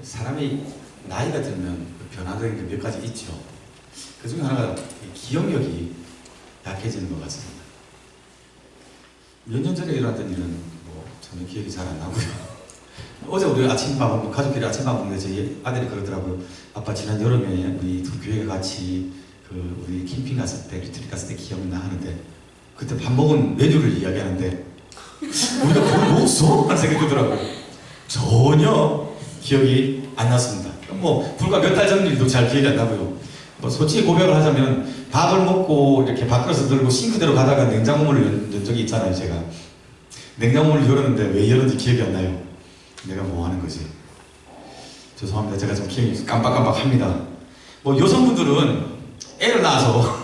사람이 나이가 들면 변화되는 게 몇 가지 있죠. 그 중에 하나가 기억력이 약해지는 것 같습니다. 몇 년 전에 일어났던 일은 저는 기억이 잘 안 나고요. 어제 우리 아침밥, 가족끼리 아침밥 먹는데 저희 아들이 그러더라고요. 아빠 지난 여름에 우리 두 교회 같이 우리 캠핑 갔을 때, 리트릿 갔을 때 기억나 하는데 그때 밥 먹은 메뉴를 이야기하는데 우리가 그걸 먹었어? 하는 생각이 들더라고요. 전혀 기억이 안 났습니다. 불과 몇 달 전 일도 잘 기억이 안 나고요. 솔직히 고백을 하자면 밥을 먹고 이렇게 밥그릇을 들고 싱크대로 가다가 냉장고문을 연 적이 있잖아요. 제가 냉장고문을 열었는데 왜 열었는지 기억이 안 나요. 내가 뭐 하는 거지? 죄송합니다. 제가 좀 기억이 깜빡깜빡합니다. 여성분들은 애를 낳아서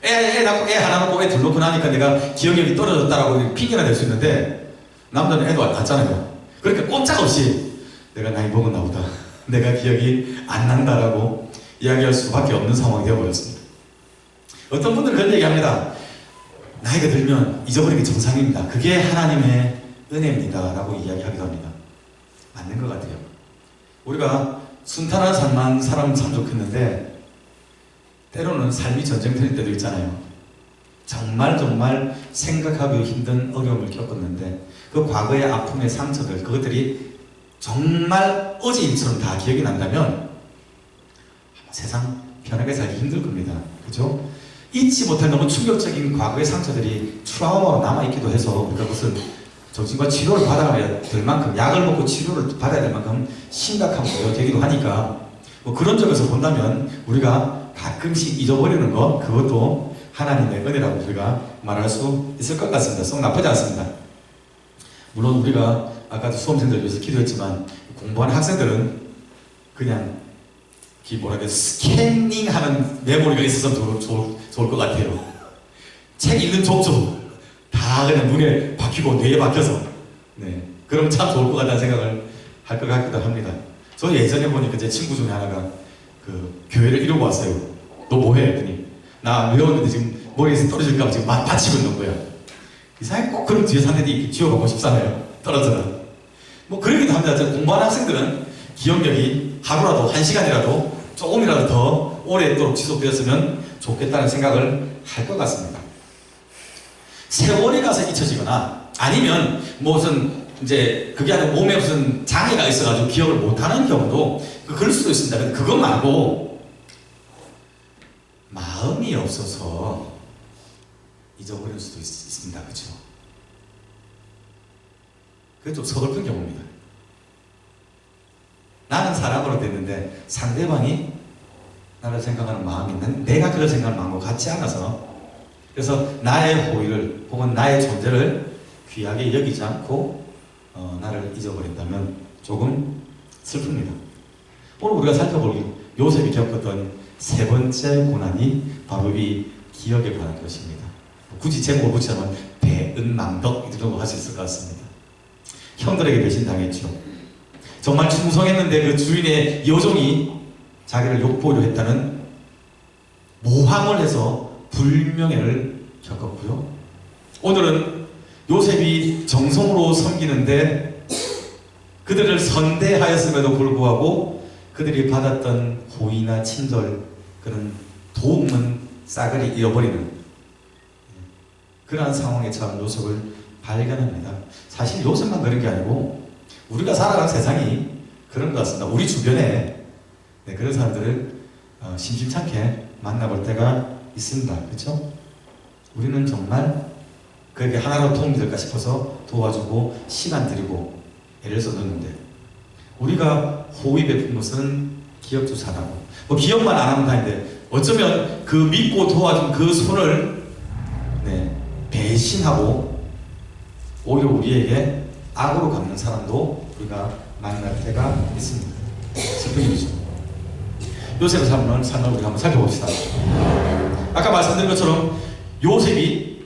애 낳고 애 하나 낳고 애 둘 놓고 나니까 내가 기억력이 떨어졌다라고 핑계가 될 수 있는데 남자는 애도 안 낳잖아요. 그러니까 꼼짝없이 내가 나이 먹었나 보다, 내가 기억이 안 난다라고 이야기할 수밖에 없는 상황이 되어버렸습니다. 어떤 분들은 그런 얘기합니다. 나이가 들면 잊어버리는 게 정상입니다. 그게 하나님의 은혜입니다 라고 이야기하기도 합니다. 맞는 것 같아요. 우리가 순탄한 삶만 살아면 참 좋겠는데 때로는 삶이 전쟁터일 때도 있잖아요. 정말 생각하기 힘든 어려움을 겪었는데 그 과거의 아픔의 상처들, 그것들이 정말 어제 일처럼 다 기억이 난다면 아마 세상 편하게 살기 힘들 겁니다. 그죠? 잊지 못할 너무 충격적인 과거의 상처들이 트라우마로 남아있기도 해서 우리가 그것을 정신과 치료를 받아야 될 만큼, 약을 먹고 치료를 받아야 될 만큼 심각한 문제가 되기도 하니까 그런 점에서 본다면 우리가 가끔씩 잊어버리는 것, 그것도 하나님의 은혜라고 우리가 말할 수 있을 것 같습니다. 썩 나쁘지 않습니다. 물론 우리가 아까도 수험생들 위해서 기도했지만 공부하는 학생들은 그냥 스캐닝하는 메모리가 있어서 좋을 것 같아요. 책 읽는 족족 다 그냥 눈에 박히고 뇌에 박혀서 그러면 참 좋을 것 같다는 생각을 할 것 같기도 합니다. 저 예전에 보니까 제 친구 중에 하나가 교회를 이러고 왔어요. 너 뭐해? 했더니 나 외웠는데 지금 머리에서 떨어질까 봐 지금 받치고 있는 거야. 이상하게 꼭 그런 뒤에 산들이 이렇게 지워보고 싶잖아요. 떨어져라. 그러기도 합니다. 공부하는 학생들은 기억력이 하루라도, 한 시간이라도 조금이라도 더 오랫도록 지속되었으면 좋겠다는 생각을 할 것 같습니다. 세월이 가서 잊혀지거나 아니면 그게 아니라 몸에 무슨 장애가 있어가지고 기억을 못하는 경우도 그럴 수도 있습니다. 근데 그것 말고 마음이 없어서 잊어버릴 수도 있습니다. 그렇죠? 그게 좀 서글픈 경우입니다. 나는 사람으로 됐는데 상대방이 나를 생각하는 마음이 있는, 내가 그를 생각하는 마음과 같지 않아서, 그래서 나의 호의를 혹은 나의 존재를 귀하게 여기지 않고 나를 잊어버린다면 조금 슬픕니다. 오늘 우리가 살펴볼 요셉이 겪었던 세 번째 고난이 바로 이 기억에 관한 것입니다. 굳이 제목을 붙이자면 배은망덕 이 정도 할 수 있을 것 같습니다. 형들에게 배신당했죠. 정말 충성했는데 그 주인의 여종이 자기를 욕보이려 했다는 모함을 해서 불명예를 겪었고요. 오늘은 요셉이 정성으로 섬기는데 그들을 선대하였음에도 불구하고 그들이 받았던 호의나 친절, 그런 도움은 싸그리 잃어버리는 그러한 상황에 처한 요셉을 발견합니다. 사실 요셉만 그런 게 아니고 우리가 살아가는 세상이 그런 것 같습니다. 우리 주변에 그런 사람들을 심심찮게 만나볼 때가 있습니다. 그렇죠? 우리는 정말 그에게 하나로 도움이 될까 싶어서 도와주고 시간 들이고 애를 써줬는데 우리가 호의 베푼 것은 기억조차 안 하고 기억만 안 하면 다인데 어쩌면 그 믿고 도와준 그 손을 배신하고 오히려 우리에게 악으로 갚는 사람도 우리가 만날 때가 있습니다. 슬픈 일이죠. 요셉의 삶을 우리가 한번 살펴봅시다. 아까 말씀드린 것처럼 요셉이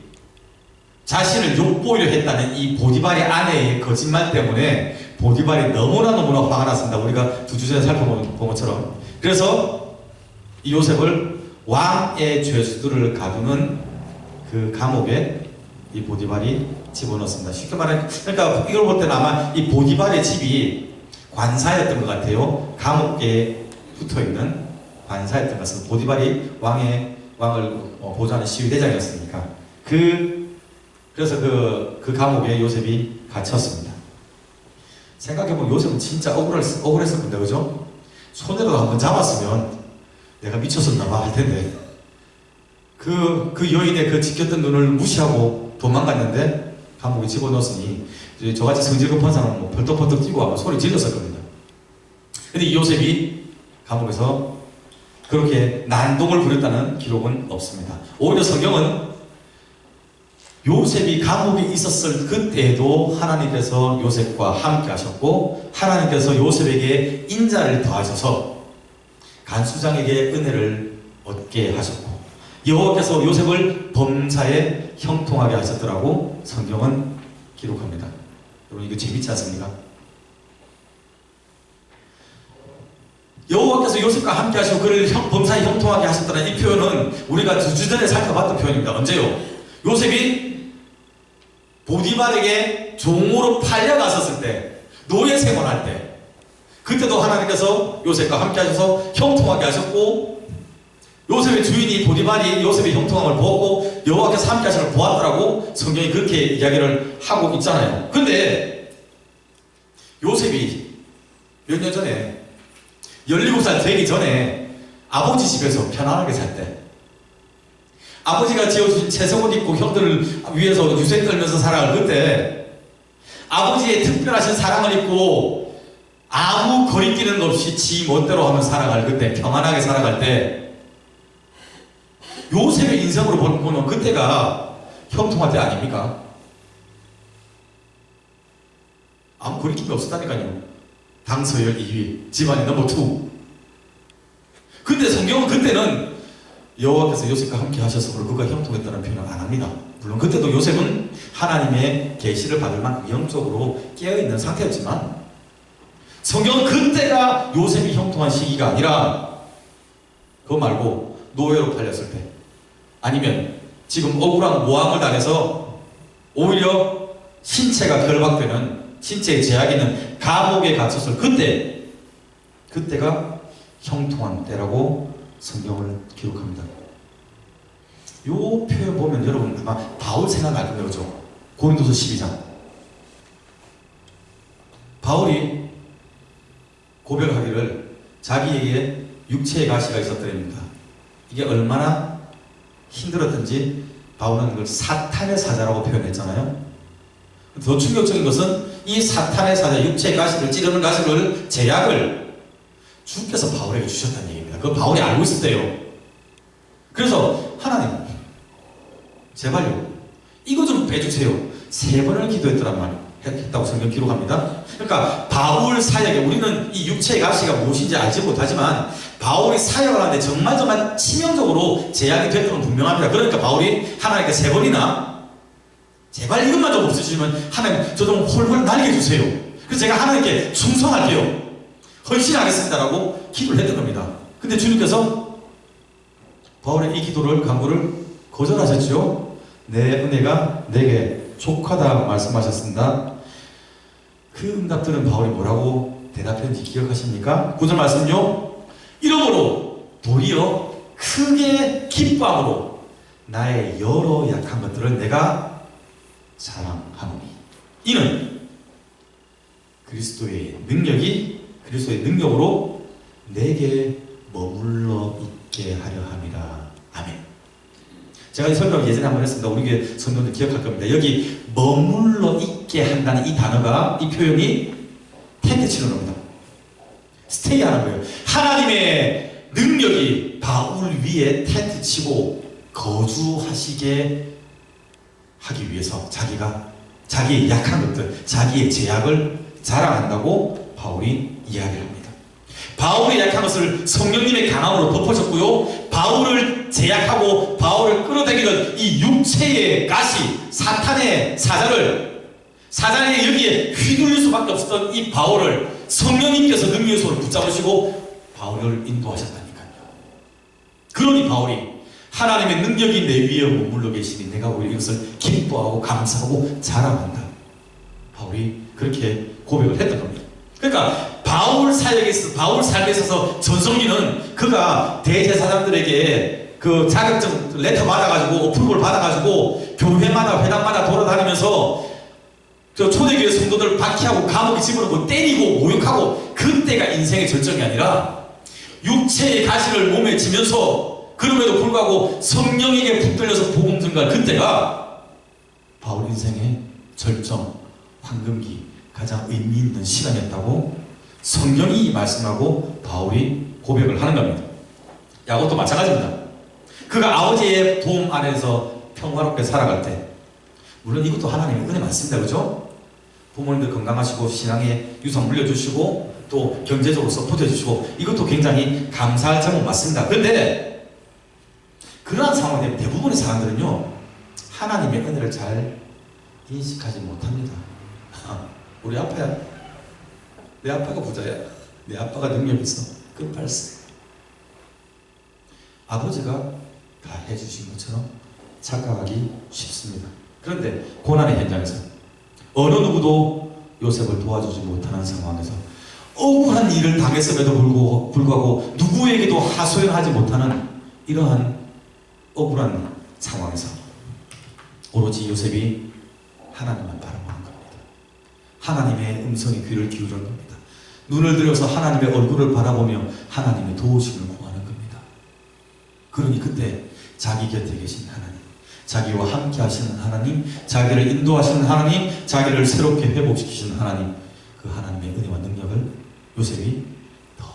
자신을 욕보이려 했다는 이 보디발의 아내의 거짓말 때문에 보디발이 너무나 화가 났습니다. 우리가 두 주전에 살펴본 것처럼. 그래서 이 요셉을 왕의 죄수들을 가두는 그 감옥에 이 보디발이 집어넣습니다. 쉽게 말하면, 그러니까 이걸 볼 때는 아마 이 보디발의 집이 관사였던 것 같아요. 감옥에 붙어있는 관사였던 것 같습니다. 보디발이 왕을 보좌하는 시위대장이었으니까. 그래서 그 감옥에 요셉이 갇혔습니다. 생각해보면 요셉은 진짜 억울했을 건데, 그죠? 손에라도 한번 잡았으면 내가 미쳤었나 봐 할 텐데. 그 여인의 그 지켰던 눈을 무시하고 도망갔는데 감옥에 집어넣었으니 저같이 성질 급한 사람은 뭐 벌떡벌떡 뛰고 아마 소리 질렀을 겁니다. 근데 이 요셉이 감옥에서 그렇게 난동을 부렸다는 기록은 없습니다. 오히려 성경은 요셉이 감옥에 있었을 그때에도 하나님께서 요셉과 함께 하셨고 하나님께서 요셉에게 인자를 더하셔서 간수장에게 은혜를 얻게 하셨고 여호와께서 요셉을 범사에 형통하게 하셨더라고 성경은 기록합니다. 여러분 이거 재밌지 않습니까? 여호와께서 요셉과 함께 하시고 그를 범사에 형통하게 하셨다는 이 표현은 우리가 2주 전에 살펴봤던 표현입니다. 언제요? 요셉이 보디발에게 종으로 팔려갔었을 때, 노예 생활할 때, 그때도 하나님께서 요셉과 함께 하셔서 형통하게 하셨고 요셉의 주인이 보디발이 요셉의 형통함을 보고 여호와께서 함께 하심을 보았더라고 성경이 그렇게 이야기를 하고 있잖아요. 근데 요셉이 몇 년 전에 17살 되기 전에 아버지 집에서 편안하게 살 때 아버지가 지어주신 채석옷 입고 형들을 위해서 유세 떨면서 살아갈 그때 아버지의 특별하신 사랑을 입고 아무 거리끼는 없이 지 멋대로 하며 살아갈 그때 평안하게 살아갈 때 요셉의 인생으로 보면 그때가 형통할 때 아닙니까? 아무 거리낌이 없었다니까요. 당서열 2위, 집안의 넘버 2. 근데 성경은 그때는 여호와께서 요셉과 함께 하셔서 그가 형통했다는 표현을 안 합니다. 물론 그때도 요셉은 하나님의 계시를 받을 만큼 영적으로 깨어있는 상태였지만 성경은 그때가 요셉이 형통한 시기가 아니라 그거 말고 노예로 팔렸을 때 아니면 지금 억울한 모함을 당해서 오히려 신체가 결박되는 신체의 제약이 있는 감옥에 갇혔을 그때가 형통한 때라고 성경을 기록합니다. 이 표현 보면 여러분 아마 바울 생각날 건데 그죠? 고린도서 12장 바울이 고백하기를 자기에게 육체의 가시가 있었더랍니다. 이게 얼마나 힘들었던지 바울은 그걸 사탄의 사자라고 표현했잖아요. 더 충격적인 것은 이 사탄의 사자, 육체의 가시를 찌르는 가시를 제약을 주께서 바울에게 주셨다는 얘기입니다. 그거 바울이 알고 있을 때요. 그래서 하나님 제발요 이거 좀 빼주세요. 3번을 기도했더란 말이에요. 했다고 성경 기록합니다. 그러니까 바울 사역에 우리는 이 육체의 가시가 무엇인지 알지 못하지만 바울이 사역을 하는데 정말 치명적으로 제약이 됐던 건 분명합니다. 그러니까 바울이 하나님께 3번이나 제발 이것만 좀 없애주시면 하나님 저 좀 홀홀 날게 해주세요. 그래서 제가 하나님께 충성할게요. 헌신하겠습니다라고 기도를 했던 겁니다. 근데 주님께서 바울의 이 기도를 간구를 거절하셨죠. 내 은혜가 내게 족하다 말씀하셨습니다. 그 응답들은 바울이 뭐라고 대답했는지 기억하십니까? 9절 말씀요. 이러므로 도리어 크게 기뻐함으로 나의 여러 약한 것들을 내가 자랑하노니 이는 그리스도의 능력으로 내게 머물러 있게 하려 함이라. 아멘. 제가 이 설명을 예전에 한번 했습니다. 우리 교회 성도들 기억할 겁니다. 여기 머물러 있게 한다는 이 단어가, 이 표현이 텐트 치는 겁니다. 스테이 하는 거예요. 하나님의 능력이 바울 위에 텐트 치고 거주하시게 하기 위해서 자기의 약한 것들, 자기의 제약을 자랑한다고 바울이 이야기를 합니다. 바울의 약한 것을 성령님의 강함으로 덮어줬고요. 바울을 제약하고 바울을 끌어당기는 이 육체의 가시, 사탄의 사자의 여기에 휘둘릴 수밖에 없었던 이 바울을 성령님께서 능력의 손을 붙잡으시고 바울을 인도하셨다니까요. 그러니 바울이 하나님의 능력이 내 위에 머물러 계시니 내가 오히려 이것을 기뻐하고 감사하고 자랑한다. 바울이 그렇게 고백을 했던 겁니다. 그러니까 바울 사역에서, 바울 삶에 있어서 전성기는 그가 대제사장들에게 그 자격증 레터 받아가지고 어프로를 받아가지고 교회마다 회당마다 돌아다니면서 저 초대교회 성도들 박해하고 감옥에 집어넣고 때리고 모욕하고 그때가 인생의 절정이 아니라 육체의 가시를 몸에 지면서 그럼에도 불구하고 성령에게 붙들려서 복음 전가할 그때가 바울 인생의 절정, 황금기, 가장 의미 있는 시간이었다고 성령이 말씀하고 바울이 고백을 하는 겁니다. 야고도 마찬가지입니다. 그가 아버지의 도움 안에서 평화롭게 살아갈 때, 물론 이것도 하나님의 은혜 많습니다. 그죠? 부모님들 건강하시고 신앙의 유산 물려주시고 또 경제적으로 서포트해주시고 이것도 굉장히 감사할 점은 맞습니다. 그런데 그러한 상황이 되면 대부분의 사람들은요 하나님의 은혜를 잘 인식하지 못합니다. 우리 아빠야, 내 아빠가 부자야, 내 아빠가 능력 있어, 끝발세. 아버지가 다 해주신 것처럼 착각하기 쉽습니다. 그런데 고난의 현장에서 어느 누구도 요셉을 도와주지 못하는 상황에서 억울한 일을 당했음에도 불구하고 누구에게도 하소연하지 못하는 이러한 억울한 상황에서 오로지 요셉이 하나님만 바라보는 겁니다. 하나님의 음성에 귀를 기울이는 겁니다. 눈을 들여서 하나님의 얼굴을 바라보며 하나님의 도우심을 구하는 겁니다. 그러니 그때 자기 곁에 계신 하나님, 자기와 함께 하시는 하나님, 자기를 인도하시는 하나님, 자기를 새롭게 회복시키시는 하나님, 그 하나님의 은혜와 능력을 요셉이 더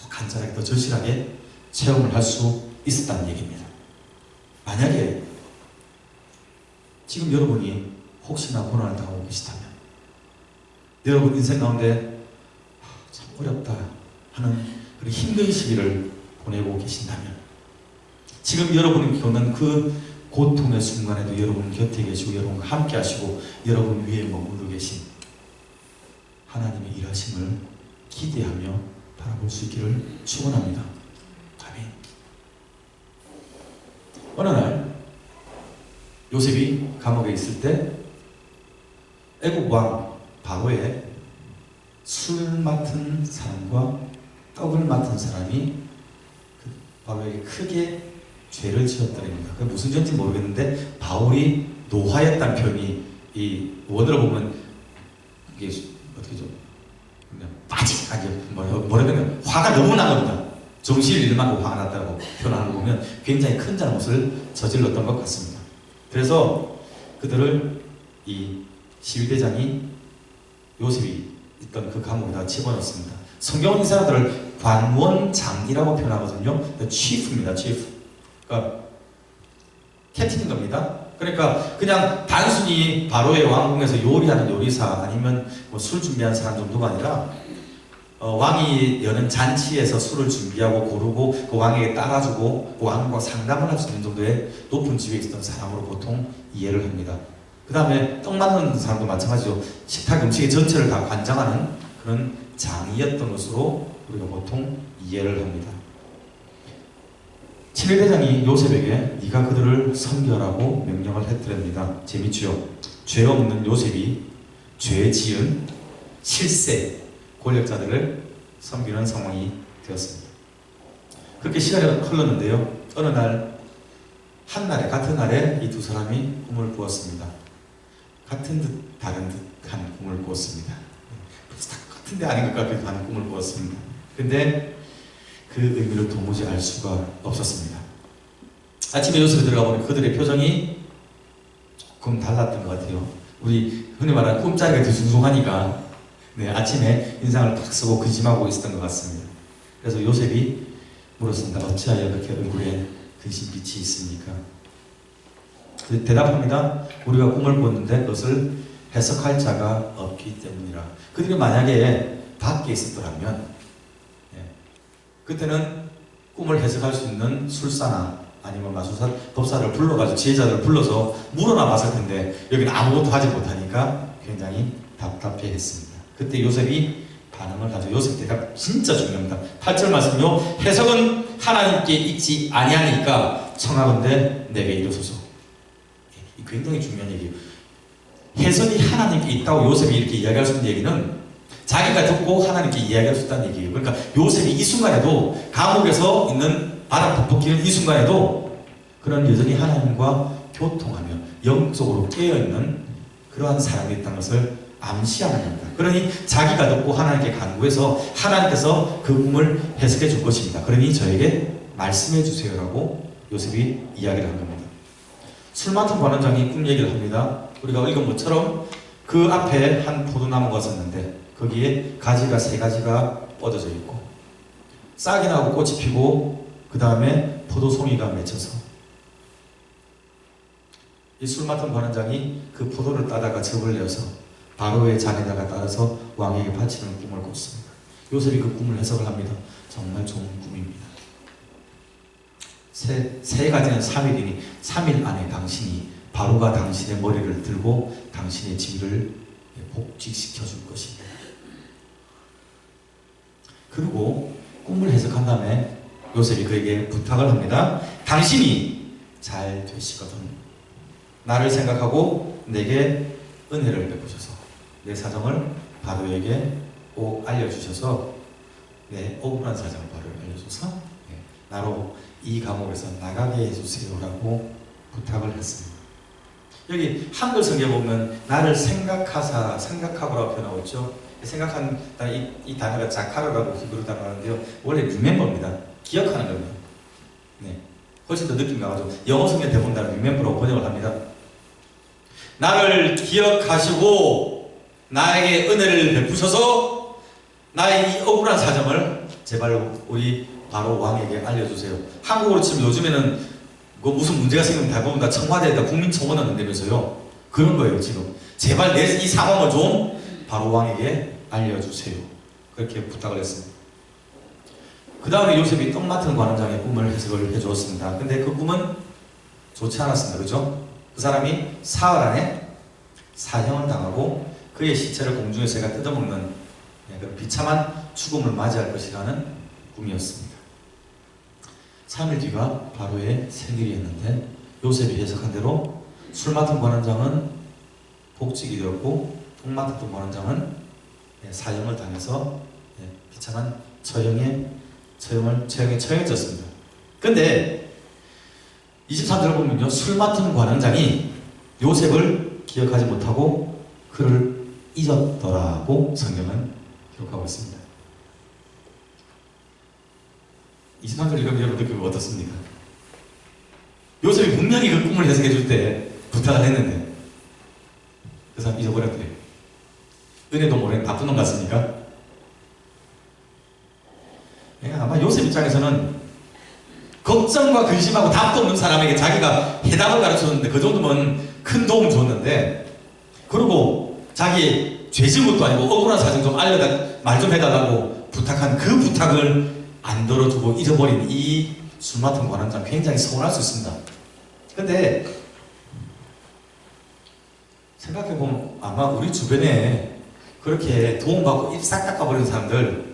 간절하게, 더 절실하게 체험을 할 수 있었다는 얘기입니다. 만약에 지금 여러분이 혹시나 고난을 당하고 계시다면, 여러분 인생 가운데 참 어렵다 하는 그런 힘든 시기를 보내고 계신다면, 지금 여러분이 겪는 그 고통의 순간에도 여러분 곁에 계시고 여러분과 함께 하시고 여러분 위에 머무르 계신 하나님의 일하심을 기대하며 바라볼 수 있기를 축원합니다. 아멘. 어느 날 요셉이 감옥에 있을 때 애국 왕 바로의 술 맡은 사람과 떡을 맡은 사람이 바로에게 크게 죄를 지었더랍니다. 그게 무슨 죄인지 모르겠는데 바울이 노하였다는 표현이 이 원어로 보면 이게 어떻게 좀 그냥 빠직 아니 뭐라면 화가 너무 난 겁니다. 정신을 잃만큼 화가 났다고 표현하는 거 보면 굉장히 큰 잘못을 저질렀던 것 같습니다. 그래서 그들을 이 시위대장이 요셉이 있던 그 감옥에다 집어넣습니다. 성경은 이 사람들을 관원장이라고 표현하거든요. chief입니다. chief. 그러니까 캡틴인 겁니다. 그러니까 그냥 단순히 바로의 왕궁에서 요리하는 요리사 아니면 뭐 술 준비하는 사람 정도가 아니라 왕이 여는 잔치에서 술을 준비하고 고르고 그 왕에게 따라주고 그 왕과 상담을 할 수 있는 정도의 높은 지위에 있었던 사람으로 보통 이해를 합니다. 그 다음에 떡 만드는 사람도 마찬가지죠. 식탁 음식의 전체를 다 관장하는 그런 장이었던 것으로 우리가 보통 이해를 합니다. 칠일대장이 요셉에게 네가 그들을 섬겨라고 명령을 했더랍니다. 재밌죠? 죄 없는 요셉이 죄 지은 실세 권력자들을 섬기는 상황이 되었습니다. 그렇게 시간이 흘렀는데요. 어느 날 한날에 같은 날에 이 두 사람이 꿈을 꾸었습니다. 같은 듯 다른 듯한 꿈을 꾸었습니다. 같은데 아닌 것 같기도 한 꿈을 꾸었습니다. 근데 그 의미를 도무지 알 수가 없었습니다. 아침에 요셉에 들어가 보니 그들의 표정이 조금 달랐던 것 같아요. 우리 흔히 말하는 꿈자리가 뒤숭숭하니까 아침에 인상을 탁 쓰고 근심하고 있었던 것 같습니다. 그래서 요셉이 물었습니다. 어찌하여 그렇게 얼굴에 근심빛이 있습니까? 대답합니다. 우리가 꿈을 꿨는데 그것을 해석할 자가 없기 때문이라. 그들이 만약에 밖에 있었더라면 그때는 꿈을 해석할 수 있는 술사나 아니면 마술사, 법사를 불러가지고 지혜자들을 불러서 물어나 봤을 텐데 여기는 아무것도 하지 못하니까 굉장히 답답해했습니다. 그때 요셉이 반응을 하죠. 요셉 대답 진짜 중요합니다. 8절 말씀요. 해석은 하나님께 있지 아니하니까 청하건대 내게 이르소서. 굉장히 중요한 얘기예요. 해석이 하나님께 있다고 요셉이 이렇게 이야기할 수 있는 얘기는 자기가 듣고 하나님께 이야기할 수 있다는 얘기예요. 그러니까 요셉이 이 순간에도 감옥에서 있는 바람 벅벅 기는 이 순간에도 그런 여전히 하나님과 교통하며 영적으로 깨어있는 그러한 사람이 있다는 것을 암시하는 겁니다. 그러니 자기가 듣고 하나님께 간구해서 하나님께서 그 꿈을 해석해 줄 것입니다. 그러니 저에게 말씀해 주세요라고 요셉이 이야기를 한 겁니다. 술 맡은 관원장이 꿈 얘기를 합니다. 우리가 읽은 것처럼 그 앞에 한 포도나무가 섰는데 거기에 가지가 3가지가 뻗어져 있고 싹이 나고 꽃이 피고 그 다음에 포도송이가 맺혀서 이 술 맡은 관원장이 그 포도를 따다가 즙을 내어서 바로의 잔에다가 따라서 왕에게 바치는 꿈을 꿨습니다. 요셉이 그 꿈을 해석을 합니다. 정말 좋은 꿈입니다. 세 가지는 3일이니 3일 안에 당신이 바로가 당신의 머리를 들고 당신의 지위를 복직시켜 줄 것입니다. 그리고 꿈을 해석한 다음에 요셉이 그에게 부탁을 합니다. 당신이 잘 되시거든 나를 생각하고 내게 은혜를 베푸셔서 내 사정을 바로에게 꼭 알려주셔서 내 억울한 사정을 바로에게 알려줘서 나로 이 감옥에서 나가게 해주세요라고 부탁을 했습니다. 여기 한글 성경에 보면 나를 생각하고라고 표현하고 있죠. 생각한 이 단어가 자카르라고 히브리 단어인데요. 원래 리멤버입니다. 기억하는 겁니다. 네. 훨씬 더 느낌 나가죠. 영어 성경 대부분 다 리멤버라고 번역을 합니다. 나를 기억하시고 나에게 은혜를 베푸셔서 나의 이 억울한 사정을 제발 우리 바로 왕에게 알려주세요. 한국으로 치면 요즘에는 무슨 문제가 생기면 대부분 다 청와대에다 국민청원을 낸다면서요. 그런 거예요 지금. 제발 내 이 상황을 좀 바로 왕에게 알려주세요. 그렇게 부탁을 했습니다. 그 다음에 요셉이 떡 맡은 관원장의 꿈을 해석을 해주었습니다. 근데 그 꿈은 좋지 않았습니다. 그죠? 그 사람이 사흘 안에 사형을 당하고 그의 시체를 공중에서 새가 뜯어먹는 비참한 죽음을 맞이할 것이라는 꿈이었습니다. 3일 뒤가 바로의 생일이었는데 요셉이 해석한 대로 술 맡은 관원장은 복직이 되었고 떡 맡은 관원장은 사형을 당해서 비참한 처형에 처해졌습니다. 근데 23절을 보면요, 술 맡은 관원장이 요셉을 기억하지 못하고 그를 잊었더라고 성경은 기록하고 있습니다. 23절 읽으면 여러분 느낌이 어떻습니까? 요셉이 분명히 그 꿈을 해석해 줄 때 부탁을 했는데 그 사람 잊어버렸대요. 은혜도 모르는 나쁜 놈 같습니까? 아마 요셉 입장에서는 걱정과 근심하고 답도 없는 사람에게 자기가 해답을 가르쳐줬는데 그 정도면 큰 도움 줬는데 그리고 자기 죄진 것도 아니고 억울한 사정 좀 말 좀 해달라고 부탁한 그 부탁을 안 들어주고 잊어버린 이 술 맡은 관원장 굉장히 서운할 수 있습니다. 근데 생각해보면 아마 우리 주변에 그렇게 도움받고 입 싹 닦아버리는 사람들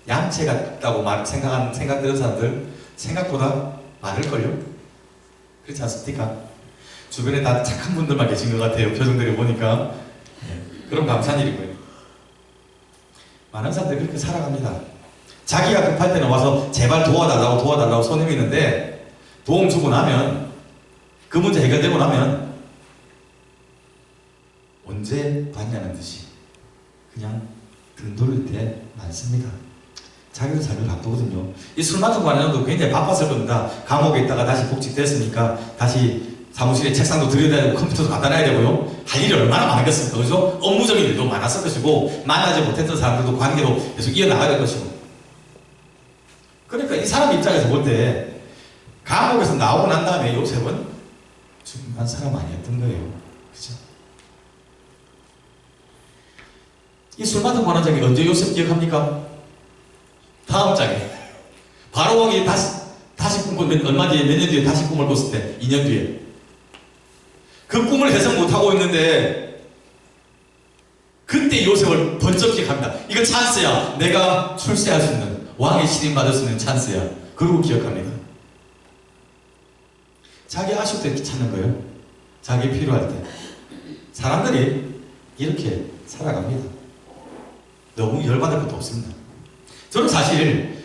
양채 같다고 생각되는 사람들 생각보다 많을걸요? 그렇지 않습니까? 주변에 다 착한 분들만 계신 것 같아요. 표정들이 보니까. 그럼 감사한 일이고요. 많은 사람들이 그렇게 살아갑니다. 자기가 급할 때는 와서 제발 도와달라고 손 내미는데 도움 주고 나면 그 문제 해결되고 나면 언제 봤냐는 듯이 그냥 등 돌릴 때 많습니다. 자기도 삶이 바쁘거든요. 이 술 맡은 관원도 굉장히 바빴을 겁니다. 감옥에 있다가 다시 복직됐으니까 다시 사무실에 책상도 들여다야 되고 컴퓨터도 갖다 놔야 되고요. 할 일이 얼마나 많았겠습니까? 그죠? 업무적인 일도 많았을 것이고 만나지 못했던 사람들도 관계도 계속 이어나가야 될 것이고 그러니까 이 사람 입장에서 볼 때 감옥에서 나오고 난 다음에 요셉은 중요한 사람 아니었던 거예요. 그죠? 이 술 맡은 관원장이 언제 요셉 기억합니까? 다음 장에 바로 왕이 다시 꿈을 얼마 뒤에 몇 년 뒤에 다시 꿈을 꿨을 때 2년 뒤에 그 꿈을 해석 못하고 있는데 그때 요셉을 번쩍 기억합니다. 이거 찬스야. 내가 출세할 수 있는 왕의 신임 받을 수 있는 찬스야. 그러고 기억합니다. 자기 아쉬울 때 찾는 거예요. 자기 필요할 때. 사람들이 이렇게 살아갑니다. 너무 열받을 것도 없습니다. 저는 사실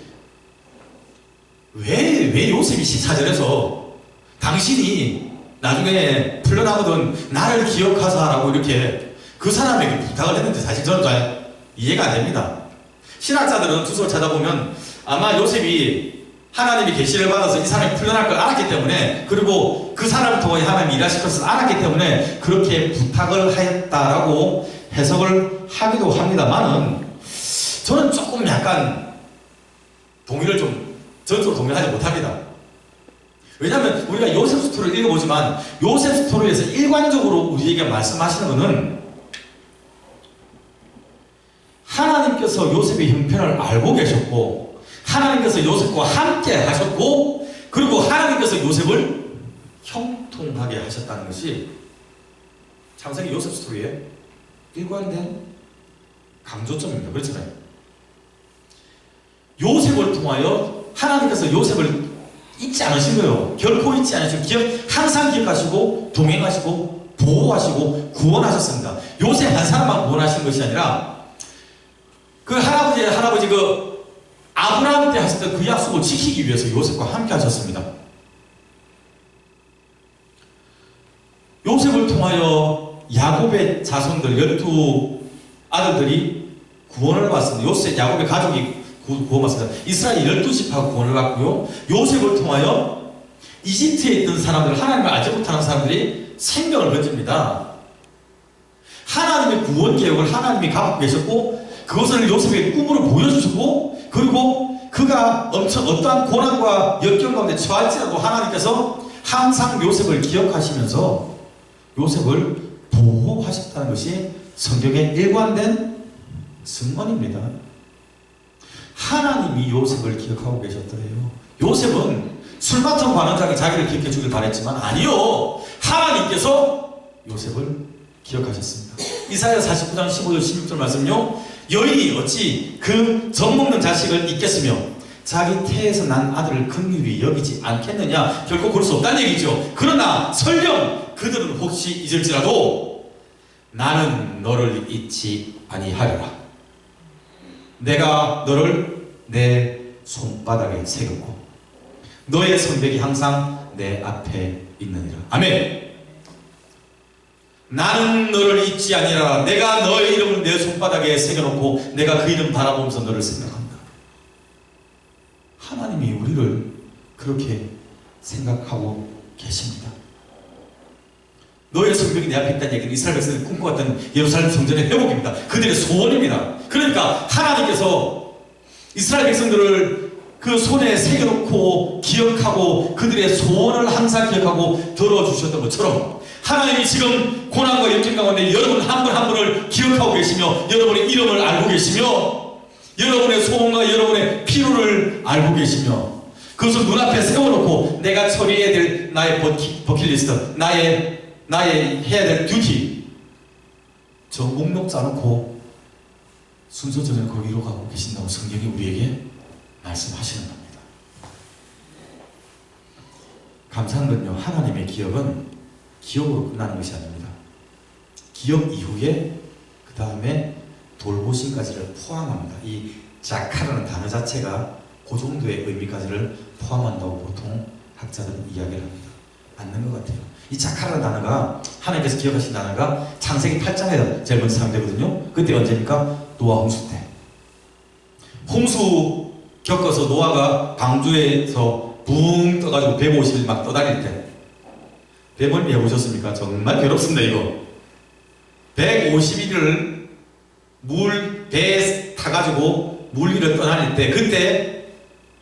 왜 요셉이 14절에서 당신이 나중에 풀려나거든 나를 기억하사라고 이렇게 그 사람에게 부탁을 했는데 사실 저는 잘 이해가 안 됩니다. 신학자들은 주석을 찾아보면 아마 요셉이 하나님이 계시를 받아서 이 사람이 풀려날 걸 알았기 때문에, 그리고 그 사람을 통해 하나님이 일하실 것을 알았기 때문에 그렇게 부탁을 하였다라고 해석을 하기도 합니다만은, 저는 조금 약간 전적으로 동의를 하지 못합니다. 왜냐하면 우리가 요셉 스토리를 읽어보지만 요셉 스토리에서 일관적으로 우리에게 말씀하시는 것은 하나님께서 요셉의 형편을 알고 계셨고, 하나님께서 요셉과 함께 하셨고, 그리고 하나님께서 요셉을 형통하게 하셨다는 것이 창세기 요셉 스토리의 일관된 강조점입니다. 그렇잖아요. 요셉을 통하여 하나님께서 요셉을 잊지 않으신 거예요. 결코 잊지 않으시고 항상 기억하시고 동행하시고 보호하시고 구원하셨습니다. 요셉 한 사람만 구원하신 것이 아니라 그 할아버지 그 아브라함 때 하셨던 그 약속을 지키기 위해서 요셉과 함께 하셨습니다. 요셉을 통하여 야곱의 자손들 12아들들이 구원을 받습니다. 야곱의 가족이 구원받습니다. 이스라엘 12지파가 구원을 받고요. 요셉을 통하여 이집트에 있던 사람들, 하나님을 알지 못하는 사람들이 생명을 건집니다. 하나님의 구원 계획을 하나님이 갖고 계셨고, 그것을 요셉의 꿈으로 보여주시고, 그리고 그가 어떠한 고난과 역경 가운데 처할지라도 하나님께서 항상 요셉을 기억하시면서 요셉을 보호하셨다는 것이 성경의 일관된 증언입니다. 하나님이 요셉을 기억하고 계셨더래요. 요셉은 술 맡은 관원장이 자기를 기억해 주길 바랬지만 아니요, 하나님께서 요셉을 기억하셨습니다. 이사야 49장 15절 16절 말씀요, 여인이 어찌 그 젖먹는 자식을 잊겠으며 자기 태에서 난 아들을 긍휼히 여기지 않겠느냐. 결코 그럴 수 없다는 얘기죠. 그러나 설령 그들은 혹시 잊을지라도 나는 너를 잊지 아니하리라. 내가 너를 내 손바닥에 새겼고 너의 손뼉이 항상 내 앞에 있느니라. 아멘. 나는 너를 잊지 아니하라. 내가 너의 이름을 내 손바닥에 새겨놓고 내가 그 이름 바라보면서 너를 생각한다. 하나님이 우리를 그렇게 생각하고 계십니다. 너의 성벽이 내 앞에 있다는 얘기는 이스라엘 백성들이 꿈꿔왔던 예루살렘 성전의 회복입니다. 그들의 소원입니다. 그러니까 하나님께서 이스라엘 백성들을 그 손에 새겨놓고 기억하고 그들의 소원을 항상 기억하고 들어주셨던 것처럼 하나님이 지금 고난과 역경 가운데 여러분 한 분 한 분을 기억하고 계시며 여러분의 이름을 알고 계시며 여러분의 소원과 여러분의 필요를 알고 계시며 그것을 눈앞에 세워놓고 내가 처리해야 될 나의 버킷리스트, 나의 해야 될 듀티, 저 목록 짜놓고 순서대로 거기로 가고 계신다고 성경이 우리에게 말씀하시는 겁니다. 감사한 건요, 하나님의 기억은 기억으로 끝나는 것이 아닙니다. 기억 이후에 그 다음에 돌보심까지를 포함합니다. 이 자카라는 단어 자체가 그 정도의 의미까지를 포함한다고 보통 학자들은 이야기를 합니다. 맞는 것 같아요. 이 자카라는 단어가 하나님께서 기억하신 단어가 창세기 8장에 제일 먼저 사용되거든요. 그때 언제입니까? 노아 홍수 때. 홍수 겪어서 노아가 방주에서 붕 떠가지고 150일 막 떠다닐 때 뱀을 해보셨습니까? 정말 괴롭습니다. 이거 150일을 배에 타가지고 물 위를 떠다닐 때 그때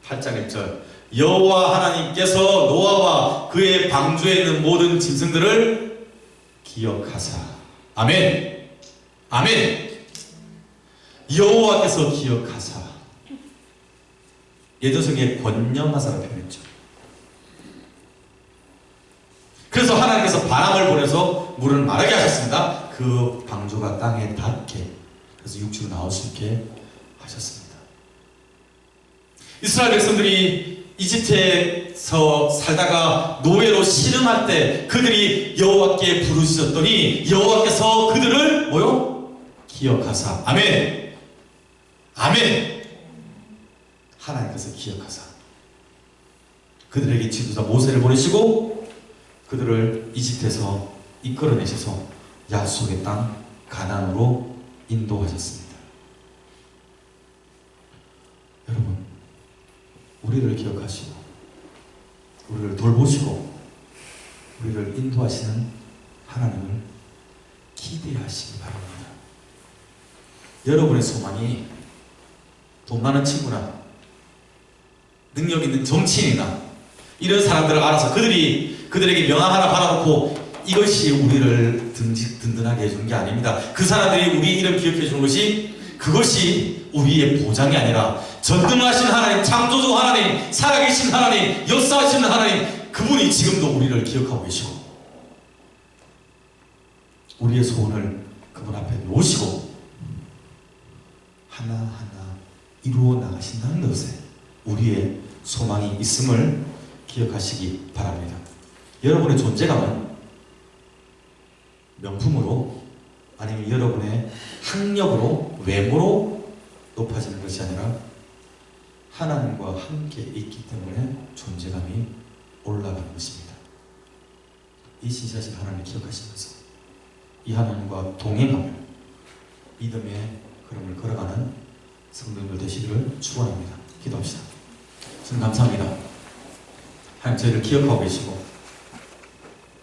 8장 1절 여호와 하나님께서 노아와 그의 방주에 있는 모든 짐승들을 기억하사. 아멘. 아멘. 여호와께서 기억하사. 예전성에 권념하사라고 표현했죠. 그래서 하나님께서 바람을 보내서 물을 마르게 하셨습니다. 그 방주가 땅에 닿게, 그래서 육지로 나올 수 있게 하셨습니다. 이스라엘 백성들이 이집트에서 살다가 노예로 씨름할 때 그들이 여호와께 부르짖었더니 여호와께서 그들을 기억하사. 아멘. 아멘. 하나님께서 기억하사 그들에게 지도자 모세를 보내시고 그들을 이집트에서 이끌어내셔서 약속의 땅 가나안으로 인도하셨습니다. 여러분, 우리를 기억하시고 우리를 돌보시고 우리를 인도하시는 하나님을 기대하시기 바랍니다. 여러분의 소망이 돈 많은 친구나 능력 있는 정치인이나 이런 사람들을 알아서 그들에게 명함 하나 받아놓고 이것이 우리를 든든하게 해주는 게 아닙니다. 그 사람들이 우리 이름 기억해 주는 그것이 우리의 보장이 아니라 전능하신 하나님, 창조주 하나님, 살아계신 하나님, 역사하시는 하나님, 그분이 지금도 우리를 기억하고 계시고 우리의 소원을 그분 앞에 놓으시고 하나하나 이루어 나가신다는 것에 우리의 소망이 있음을 기억하시기 바랍니다. 여러분의 존재감은 명품으로 아니면 여러분의 학력으로 외모로 높아지는 것이 아니라 하나님과 함께 있기 때문에 존재감이 올라가는 것입니다. 이 신실하신 하나님을 기억하시면서 이 하나님과 동행하며 믿음의 걸음을 걸어가는 성도님들 되시기를 축원합니다. 기도합시다. 주님 감사합니다. 하나님 저희를 기억하고 계시고